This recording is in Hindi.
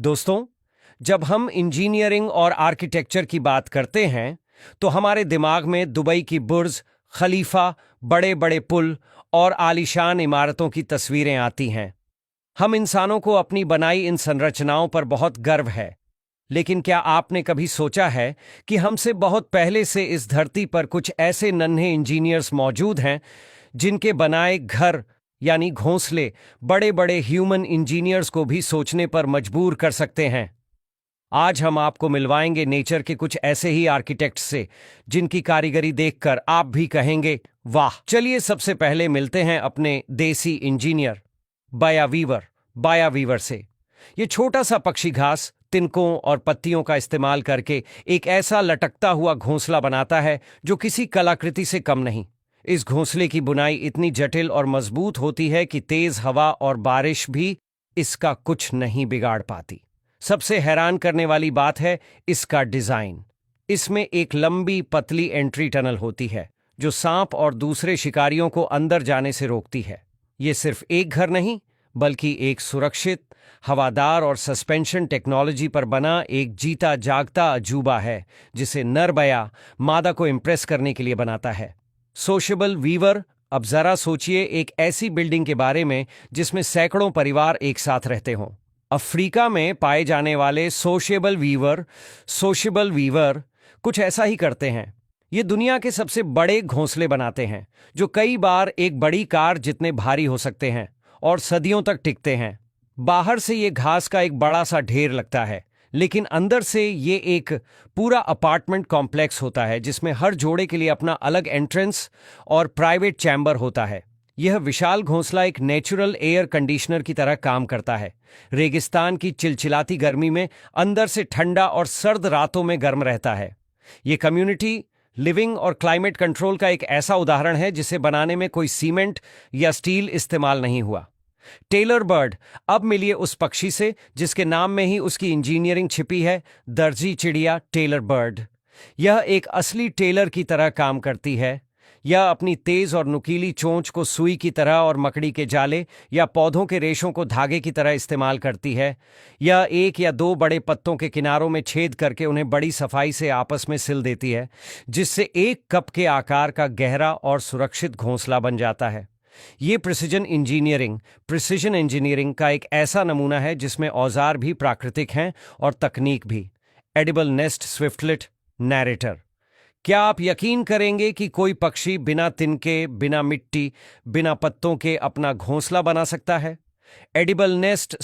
दोस्तों, जब हम इंजीनियरिंग और आर्किटेक्चर की बात करते हैं तो हमारे दिमाग में दुबई की बुर्ज खलीफा, बड़े बड़े पुल और आलीशान इमारतों की तस्वीरें आती हैं। हम इंसानों को अपनी बनाई इन संरचनाओं पर बहुत गर्व है, लेकिन क्या आपने कभी सोचा है कि हमसे बहुत पहले से इस धरती पर कुछ ऐसे नन्हे इंजीनियर्स मौजूद हैं जिनके बनाए घर यानी घोंसले बड़े बड़े ह्यूमन इंजीनियर्स को भी सोचने पर मजबूर कर सकते हैं। आज हम आपको मिलवाएंगे नेचर के कुछ ऐसे ही आर्किटेक्ट्स से जिनकी कारीगरी देखकर आप भी कहेंगे वाह। चलिए सबसे पहले मिलते हैं अपने देसी इंजीनियर बाया वीवर से। ये छोटा सा पक्षी घास, तिनकों और पत्तियों का इस्तेमाल करके एक ऐसा लटकता हुआ घोंसला बनाता है जो किसी कलाकृति से कम नहीं। इस घोंसले की बुनाई इतनी जटिल और मजबूत होती है कि तेज हवा और बारिश भी इसका कुछ नहीं बिगाड़ पाती। सबसे हैरान करने वाली बात है इसका डिजाइन। इसमें एक लंबी पतली एंट्री टनल होती है जो सांप और दूसरे शिकारियों को अंदर जाने से रोकती है। ये सिर्फ एक घर नहीं, बल्कि एक सुरक्षित, हवादार और सस्पेंशन टेक्नोलॉजी पर बना एक जीता जागता अजूबा है जिसे नर बया मादा को इम्प्रेस करने के लिए बनाता है। Sociable weaver. अब जरा सोचिए एक ऐसी बिल्डिंग के बारे में जिसमें सैकड़ों परिवार एक साथ रहते हों। अफ्रीका में पाए जाने वाले सोशेबल वीवर कुछ ऐसा ही करते हैं। ये दुनिया के सबसे बड़े घोंसले बनाते हैं जो कई बार एक बड़ी कार जितने भारी हो सकते हैं और सदियों तक टिकते हैं। बाहर से ये घास का एक बड़ा सा ढेर लगता है, लेकिन अंदर से ये एक पूरा अपार्टमेंट कॉम्प्लेक्स होता है जिसमें हर जोड़े के लिए अपना अलग एंट्रेंस और प्राइवेट चैम्बर होता है। यह विशाल घोंसला एक नेचुरल एयर कंडीशनर की तरह काम करता है। रेगिस्तान की चिलचिलाती गर्मी में अंदर से ठंडा और सर्द रातों में गर्म रहता है। यह कम्युनिटी लिविंग और क्लाइमेट कंट्रोल का एक ऐसा उदाहरण है जिसे बनाने में कोई सीमेंट या स्टील इस्तेमाल नहीं हुआ। Tailor bird. अब मिलिए उस पक्षी से जिसके नाम में ही उसकी इंजीनियरिंग छिपी है, दर्जी चिड़िया टेलर बर्ड। यह एक असली टेलर की तरह काम करती है। यह अपनी तेज और नुकीली चोंच को सुई की तरह और मकड़ी के जाले या पौधों के रेशों को धागे की तरह इस्तेमाल करती है। यह एक या दो बड़े पत्तों के किनारों में छेद करके उन्हें बड़ी सफाई से आपस में सिल देती है, जिससे एक कप के आकार का गहरा और सुरक्षित घोंसला बन जाता है। ये प्रिसिजन इंजीनियरिंग का एक ऐसा नमूना है जिसमें औजार भी प्राकृतिक हैं और तकनीक भी। Edible nest swiftlet narrator. क्या आप यकीन करेंगे कि कोई पक्षी बिना तिनके, बिना मिट्टी, बिना पत्तों के अपना घोंसला बना सकता है? Edible nest